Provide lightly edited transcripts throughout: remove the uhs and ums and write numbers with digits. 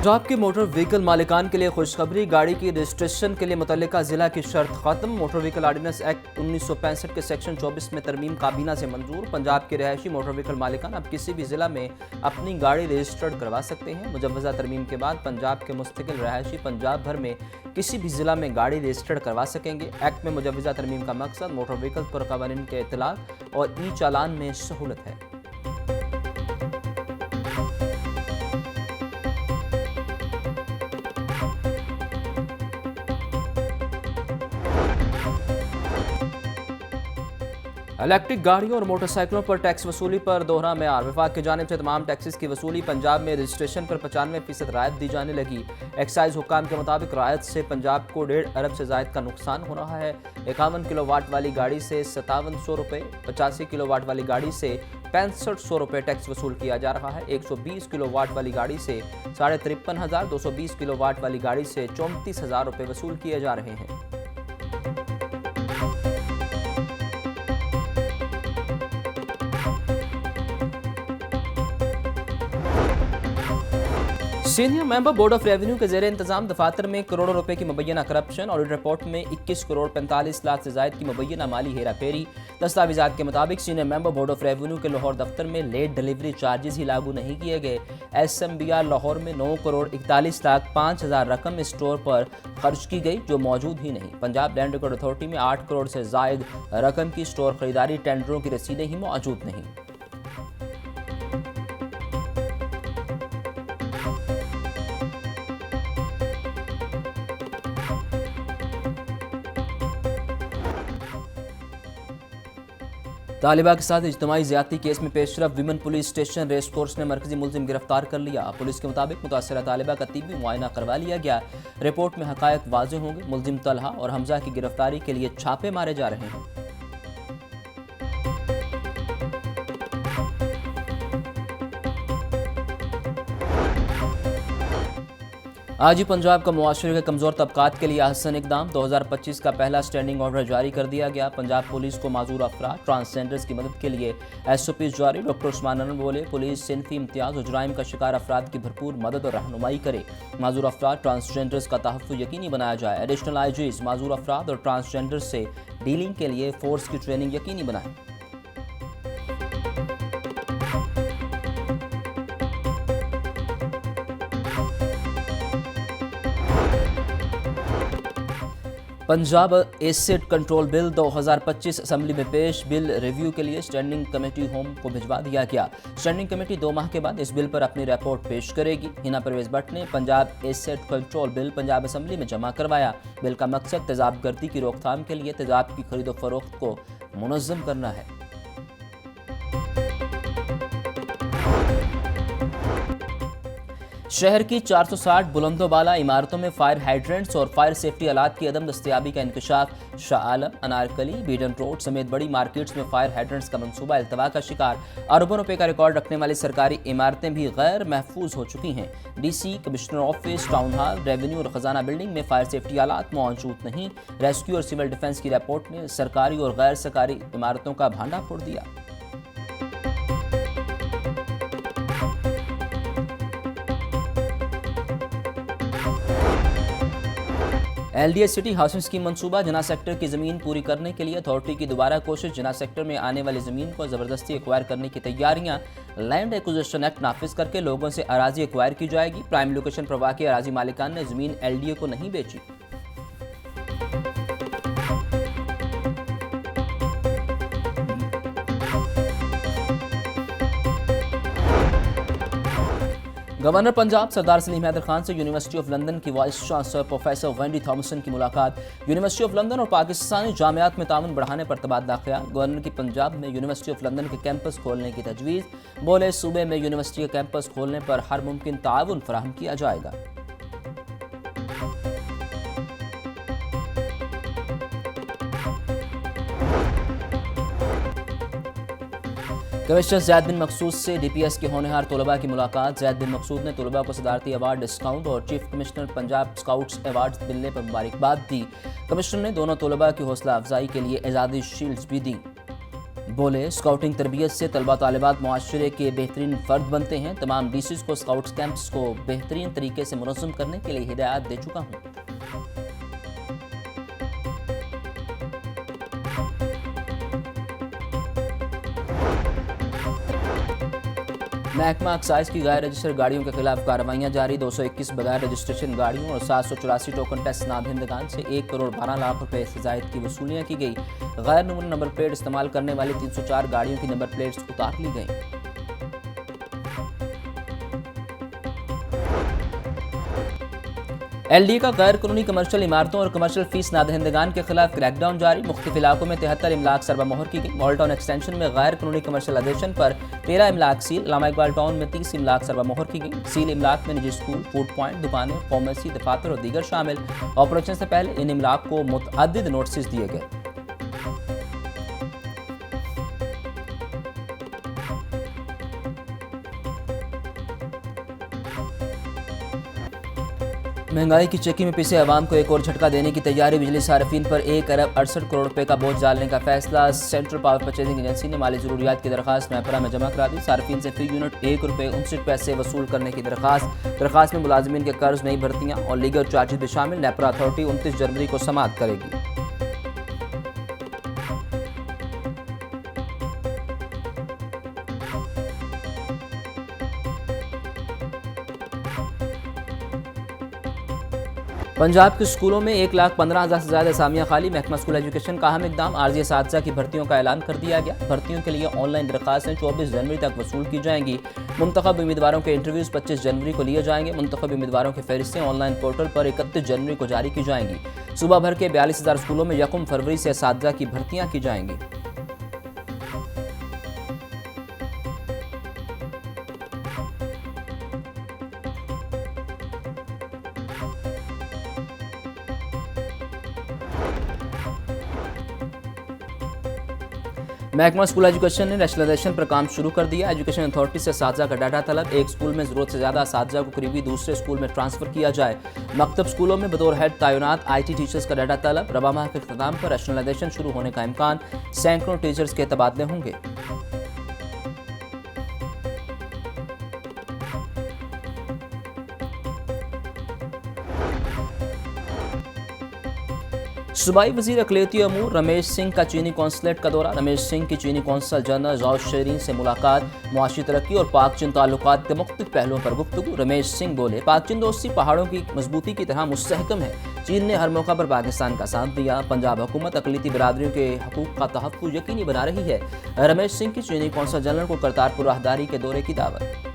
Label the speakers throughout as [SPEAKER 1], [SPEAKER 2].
[SPEAKER 1] पंजाब के motor vehicle मालिकान के लिए खुशखबरी। गाड़ी की रजिस्ट्रेशन के लिए मुतल्लिका जिला की शर्त खत्म। मोटर व्हीकल आर्डिनेंस एक्ट 1965 के सेक्शन 24 में तरमीम काबीना से मंजूर। पंजाब के रहायशी मोटर व्हीकल मालिकान अब किसी भी जिला में अपनी गाड़ी रजिस्टर्ड करवा सकते हैं। मुजव्वज़ा तरमीम के बाद पंजाब के मुस्तकिल रहायशी पंजाब भर में किसी भी जिला में गाड़ी रजिस्टर्ड करवा सकेंगे। एक्ट में मुजव्वज़ा तरमीम का मकसद मोटर व्हीकल पर कवानीन के इत्तलात और ई चालान में सहूलत है। इलेक्ट्रिक गाड़ियों और मोटरसाइकिलों पर टैक्स वसूली पर दोहरा मेयार। विभाग की जानिब से तमाम टैक्सेस की वसूली पंजाब में रजिस्ट्रेशन पर 95% रायत दी जाने लगी। एक्साइज हुक्काम के मुताबिक रायत से पंजाब को 1.5 अरब से ज़ायद का नुकसान हो रहा है। 51 किलोवाट वाली गाड़ी से 5700 रुपये, 85 किलोवाट वाली गाड़ी से 6500 रुपये टैक्स वसूल किया जा रहा है। 120 किलोवाट वाली गाड़ी से 53,500, 220 किलोवाट वाली गाड़ी से 34,000 रुपये वसूल किए जा रहे हैं। Senior member board of revenue के ज़ेरे इंतजाम दफातर में करोड़ों रुपए की मुबैना करप्शन। ऑडिट रिपोर्ट में 21 करोड़ 45 लाख से ज़ायद की मुबैना माली हेरा फेरी। दस्तावेज़ात के मुताबिक senior member board of revenue के लाहौर दफ्तर में लेट डिलीवरी चार्जेस ही लागू नहीं किए गए। SMBR लाहौर में 9 करोड़ 41 लाख 5,000 रकम स्टोर पर खर्च की गई जो मौजूद ही नहीं। पंजाब लैंड रिकॉर्ड अथॉरिटी में 8 करोड़ से ज़ायद रकम की स्टोर खरीदारी टेंडरों की रसीदें ही मौजूद नहीं। तालिबा के साथ इज्तिमाई ज़्यादती केस में पेशरफ। Women police station race course ने मरकजी मुलजिम गिरफ्तार कर लिया। पुलिस के मुताबिक मुतासरा तालिबा का तिब्बी मुआयना करवा लिया गया। रिपोर्ट में हकायक वाज़ेह होंगे। मुलजिम तलहा और हमजा की गिरफ्तारी के लिए छापे मारे जा रहे हैं। आज ही पंजाब का मुआशरे के कमज़ोर तबकात के लिए अहसन इकदाम। 2025 का पहला स्टैंडिंग ऑर्डर जारी कर दिया गया। पंजाब पुलिस को माजूर अफराद ट्रांसजेंडर्स की मदद के लिए SOPs जारी। डॉक्टर उस्मान अनवर बोले, पुलिस सिनफी इम्तियाज़ और जुराइम का शिकार अफराद की भरपूर मदद और रहनुमाई करे। माजूर अफराद ट्रांसजेंडर्स का तहफ़्फ़ुज़ यकीनी बनाया जाए। एडिशनल IGs माजूर अफराद और ट्रांसजेंडर्स से डीलिंग के लिए फोर्स की ट्रेनिंग यकीनी बनाएं। Punjab asset control bill 2025 assembly में पेश। बिल रिव्यू के लिए स्टैंडिंग कमेटी होम को भिजवा दिया गया। स्टैंडिंग कमेटी 2 माह के बाद इस बिल पर अपनी रिपोर्ट पेश करेगी। हिना परवेज भट्ट ने Punjab asset control bill Punjab assembly में जमा करवाया। बिल का मकसद तेजाबगर्दी की रोकथाम के लिए तेजाब की खरीदो फरोख्त को मुनज़्ज़म करना है। शहर की 460 बुलंदोबाला इमारतों में फायर हाइड्रेंट्स और फायर सेफ्टी आलात की अदम दस्तयाबी का इंकशाफ। शाह आलम, अनारकली, बीडन रोड समेत बड़ी मार्केट्स में फायर हाइड्रेंट्स का मंसूबा इल्तवा का शिकार। अरबों रुपए का रिकॉर्ड रखने वाली सरकारी इमारतें भी गैर महफूज हो चुकी हैं। DC, commissioner office, town hall, revenue और खजाना बिल्डिंग में फायर सेफ्टी आलात मौजूद नहीं। रेस्क्यू और सिविल डिफेंस की रिपोर्ट ने सरकारी और गैर सरकारी इमारतों का भांडा फोड़ दिया। LDA सिटी हाउसिंग स्कीम मंसूबा। जना सेक्टर की ज़मीन पूरी करने के लिए अथॉरिटी की दोबारा कोशिश। जना सेक्टर में आने वाली ज़मीन को ज़बरदस्ती एक्वायर करने की तैयारियां। लैंड एक्विजिशन एक्ट नाफिज करके लोगों से अराजी एक्वायर की जाएगी। प्राइम लोकेशन पर वाक़ई अराजी मालिकान ने ज़मीन LDA को नहीं बेची। गवर्नर पंजाब सरदार सलीम हैदर खान से यूनिवर्सिटी ऑफ लंदन की vice chancellor professor Wendy Thomson की मुलाकात। यूनिवर्सिटी ऑफ लंदन और पाकिस्तानी जामियात में ताउन बढ़ाने पर तबादला ख्याल। गवर्नर की पंजाब में यूनिवर्सिटी ऑफ लंदन के कैंपस खोलने की तजवीज़। बोले, सूबे में यूनिवर्सिटी के कैंपस खोलने पर हर मुमकिन ताउन फराहम किया जाएगा। कमिश्नर ज़ैद बिन मकसूद से DPS के होनहार तलबा की मुलाकात। ज़ैद बिन मकसूद ने तलबा को सदारती अवार्ड, डिस्काउंट और chief commissioner Punjab scouts award मिलने पर मुबारकबाद दी। कमिश्नर ने दोनों तलबा की हौसला अफजाई के लिए एजाज़ी शील्ड्स भी दी। बोले स्काउटिंग तरबियत से तलबा तालिबात मुआशरे के बेहतरीन फ़र्द बनते हैं। तमाम डीसीज को स्काउट्स कैंप्स को बेहतरीन तरीके से मुनज़्ज़म करने के लिए हिदायत दे चुका हूँ। महकमा एक्साइज की गैर रजिस्टर्ड गाड़ियों के खिलाफ कार्रवाइयाँ जारी। 221 बगैर रजिस्ट्रेशन गाड़ियों और 784 टोकन टेस्ट नादहिंदगान से 1 करोड़ 12 लाख रुपए से ज़ायद की वसूलियाँ की गई। गैर नमूना नंबर प्लेट इस्तेमाल करने वाली 304 गाड़ियों की नंबर प्लेट्स उतार ली गई। LD का गैर कानूनी कमर्शियल इमारतों और कमर्शियल फीस नादहिंदगान के खिलाफ क्रैकडाउन जारी। मुख्तलिफ इलाकों में 73 इमलाक सरबा मोहर की गई। मॉल टाउन एक्सटेंशन में गैर कानूनी कमर्शियल एडिशन पर 13 इमलाक सील। लामा इकबाल टाउन में 30 इमलाक सरबा मोहर की गई। सील इमलाक में निजी स्कूल, फूड पॉइंट, दुकानें, फार्मेसी, दफातर और दीगर शामिल। ऑपरेशन से पहले इन इमलाक को मुतअद्दिद नोटिस दिए गए। महंगाई की चक्की में पिसे अवाम को एक और झटका देने की तैयारी। बिजली सार्फिन पर 1 अरब 68 करोड़ रुपए का बोझ डालने का फैसला। सेंट्रल पावर परचेजिंग एजेंसी ने माली जरूरियात की दरखास्त नेपरा में जमा करा दी। सार्फिन से फी यूनिट 1 रुपये 59 पैसे वसूल करने की दरखास्त में मुलाजमीन के कर्ज, नई भर्तियाँ और लीगल चार्जेज भी शामिल। नेपरा अथॉरिटी 29 जनवरी को समाअत करेगी। पंजाब के स्कूलों में 1,15,000 से ज़्यादा असामियाँ खाली। महकमा स्कूल एजुकेशन का अहम इकदाम। आर्जी असातिज़ा की भर्तियों का ऐलान कर दिया गया। भर्तियों के लिए ऑनलाइन दरखास्तें 24 जनवरी तक वसूल की जाएंगी। मुंतखब उम्मीदवारों के इंटरव्यूज़ 25 जनवरी को लिए जाएंगे। मुंतखब उम्मीदवारों की फहरिस्तें ऑनलाइन पोर्टल पर 31 जनवरी को जारी की जाएंगी। सूबा भर के 42,000 स्कूलों में 1 फरवरी से असातिज़ा की भर्तियाँ की जाएंगी। महकमा स्कूल एजुकेशन ने रैशनलाइजेशन पर काम शुरू कर दिया। एजुकेशन अथॉरिटी से असातिज़ा का डाटा तलब। एक स्कूल में ज़रूरत से ज़्यादा असातिज़ा को करीबी दूसरे स्कूल में ट्रांसफ़र किया जाए। मकतब स्कूलों में बतौर हेड तैनात IT टीचर्स का डाटा तलब। रबा माह के इख्तिताम पर रैशनलाइजेशन शुरू होने का इम्कान। सैकड़ों टीचर्स के तबादले होंगे। सूबाई वज़ीर अक़लियती अमूर रमेश सिंह का चीनी कौंसलेट का दौरा। रमेश सिंह की चीनी कौंसल जनरल जाओ शरीन से मुलाकात। मुआशी तरक्की और पाक चीन ताल्लुकात के मुख्तलिफ पहलुओं पर गुफ्तगू। रमेश सिंह बोले पाक चीन दोस्ती पहाड़ों की मजबूती की तरह मुस्तहकम है। चीन ने हर मौका पर पाकिस्तान का साथ दिया। पंजाब हुकूमत अक़लियती बिरादरियों के हकूक़ का तहफ़्फ़ुज़ यकीनी बना रही है। रमेश सिंह की चीनी कौंसल जनरल को करतारपुर राहदारी के दौरे की दावत।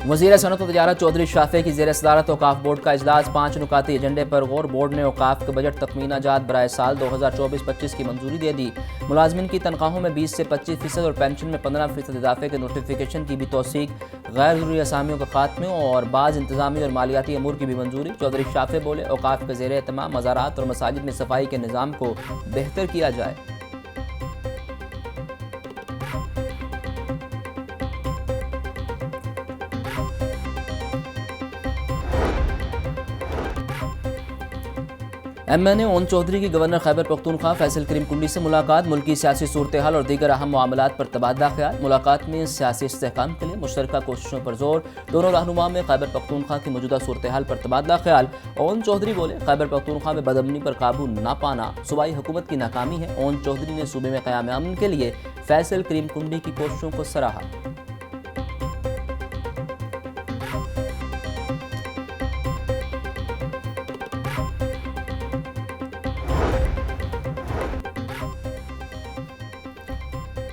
[SPEAKER 1] वज़ीर सनअत व तिजारत चौधरी शाफे की ज़ेर सदारत औक़ाफ़ बोर्ड का इजलास। 5 नुकाती एजेंडे पर गौर। बोर्ड ने औक़ाफ़ के बजट तखमीना जात बराए साल 2024-25 की मंजूरी दे दी। मुलाजमिन की तनख्वाहों में 20 से 25% और पेंशन में 15% इजाफे के नोटिफिकेशन की भी तौसीक। गैर ज़रूरी असामियों के खात्मे और बाज़ इंतज़ामी और मालियाती अमूर की भी मंजूरी। चौधरी शाफे बोले औक़ाफ़ के ज़ेर एहतमाम मज़ारात और मसाजिद में सफाई के निज़ाम को बेहतर किया जाए। MNA ओन चौधरी की गवर्नर खैबर पख्तूनख्वा फैसल करीम कुंडी से मुलाकात। मुल्की सियासी सूरत हाल और दीगर अहम मामलात पर तबादला ख्याल। मुलाकात में सियासी इस्तेहकाम के लिए मुश्तरका कोशिशों पर जोर। दोनों रहनुमा में खैबर पख्तूनख्वा की मौजूदा सूरत हाल पर तबादला ख्याल। ओन चौधरी बोले खैबर पख्तूनख्वा में बदअमनी पर काबू न पाना सूबाई हुकूमत की नाकामी है। ओन चौधरी ने सूबे में क़याम अमन के लिए फैसल करीम कुंडी की कोशिशों को सराहा।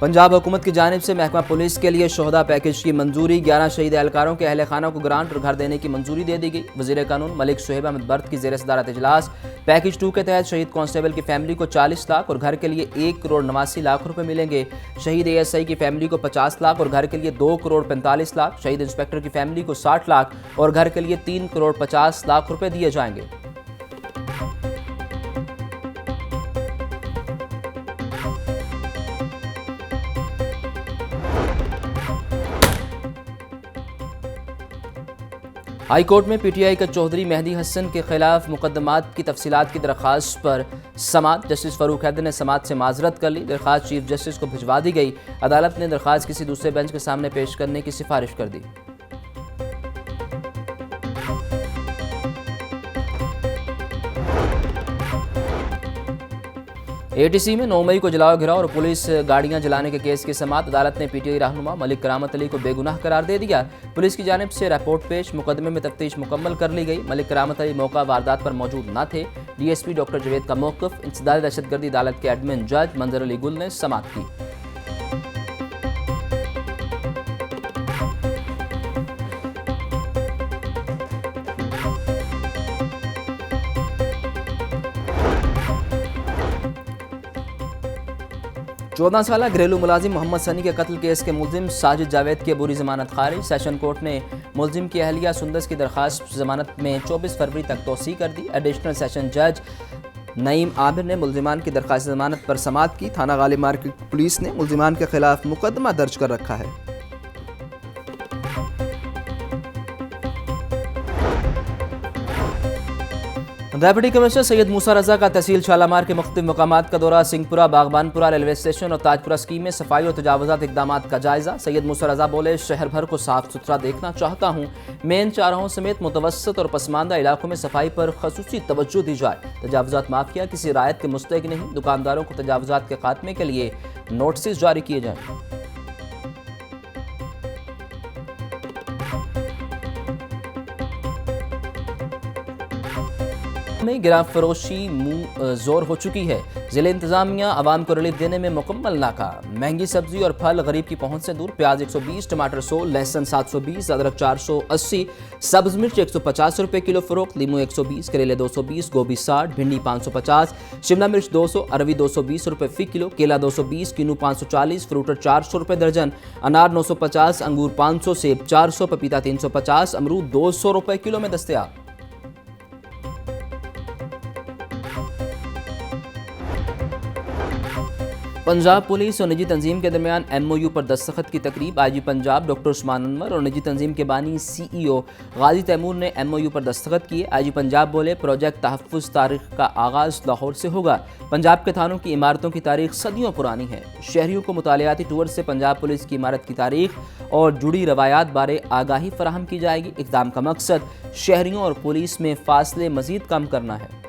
[SPEAKER 1] पंजाब हुकूमत की जानिब से महकमा पुलिस के लिए शोहदा पैकेज की मंजूरी। 11 शहीद एहलकारों के अहल खाना को ग्रांट और घर देने की मंजूरी दे दी गई। वज़ीर कानून मलिक सुहेब अहमद बर्द की ज़ेर सदारत इजलास। पैकेज 2 के तहत शहीद कांस्टेबल की फैमिली को 40 लाख और घर के लिए 1 करोड़ 89 लाख रुपए मिलेंगे। शहीद ASI की फैमिली को 50 लाख और घर के लिए 2 करोड़ 45 लाख। शहीद इंस्पेक्टर की फैमिली को 60 लाख और घर के लिए 3 करोड़ 50 लाख रुपए दिए जाएंगे। हाई कोर्ट में पीटीआई का चौधरी मेहदी हसन के खिलाफ मुकदमात की तफसीलात की दरख्वास्त पर समाअत। जस्टिस फ़ारूक हैदर ने समाअत से माजरत कर ली। दरख्वास्त चीफ जस्टिस को भिजवा दी गई। अदालत ने दरख्वास्त किसी दूसरे बेंच के सामने पेश करने की सिफारिश कर दी। एटीसी में 9 मई को जलाओ घिराव और पुलिस गाड़ियां जलाने के केस की समाअत। अदालत ने पीटीआई रहनुमा मलिक करामत अली को बेगुनाह करार दे दिया। पुलिस की जानिब से रिपोर्ट पेश, मुकदमे में तफ्तीश मुकम्मल कर ली गई। मलिक करामत अली मौका वारदात पर मौजूद न थे। डीएसपी डॉक्टर जवेद का मौक़िफ़। इंसदाद दहशतगर्दी अदालत के एडमिन जज मंजर अली गुल ने समाअत की। चौदह साल घरेलू मुलाजिम मोहम्मद सनी के कत्ल केस के मुलजिम साजिद जावेद की अबूरी जमानत खारिज। सेशन कोर्ट ने मुलजिम की अहलिया सुंदस की दरख्वास्त जमानत में 24 फरवरी तक तोसी कर दी। एडिशनल सेशन जज नईम आमिर ने मुलजिमान की दरख्वास्त जमानत पर समाअत की। थाना गालिब मार्केट पुलिस ने मुलजिमान के खिलाफ मुकदमा दर्ज कर रखा है। डेप्यूटी कमिश्नर सैयद मूसा रजा का तहसील शालामार के मुख्तलिफ मकामात का दौरा। सिंहपुरा, बागबानपुरा रेलवे स्टेशन और ताजपुरा स्कीम में सफाई और तजावुजात इकदाम का जायजा। सैयद मूसा रजा बोले, शहर भर को साफ सुथरा देखना चाहता हूँ। मेन चाराहों समेत मुतवस्सत और पसमानदा इलाकों में सफाई पर खसूसी तवज्जो दी जाए। तजावुजात माफिया किसी रायत के मुस्तहिक नहीं। दुकानदारों को तजावुजात के खात्मे के लिए नोटिस जारी किए जाएँ। में गिराव फरोशी मुंह जोर हो चुकी है। जिले इंतजामिया आवाम को रिलीफ देने में मुकम्मल नाकाम। महंगी सब्जी और फल गरीब की पहुंच से दूर। प्याज 120, टमाटर 100, लहसुन 720, अदरक 480, सब्ज मिर्च 150 रुपये किलो फरोख्त। लीमू 120, करेले 220, गोभी 60, भिंडी 550, शिमला मिर्च 200, अरवी 220 रुपये फी किलो, केला 220, किनू 540, फ्रूटर 400 रुपये दर्जन, अनार 950, अंगूर 500, सेब 400, पपीता 350, अमरूद 200 रुपये किलो में दस्तयाब। पंजाब पुलिस और निजी तंजीम के दरमियान MOU पर दस्तखत की तकरीब। IG पंजाब डॉक्टर उस्मान अनवर और निजी तंजीम के बानी CEO गाजी तैमूर ने MOU पर दस्तखत किए। IG पंजाब बोले, प्रोजेक्ट तहफ़्फ़ुज़ तारीख का आगाज़ लाहौर से होगा। पंजाब के थानों की इमारतों की तारीख सदियों पुरानी है। शहरियों को मुतालियाती टूर से पंजाब पुलिस की इमारत की तारीख और जुड़ी रवायात बारे आगाही फराहम की जाएगी। इक़दाम का मकसद शहरियों और पुलिस में फासले मज़ीद कम करना है।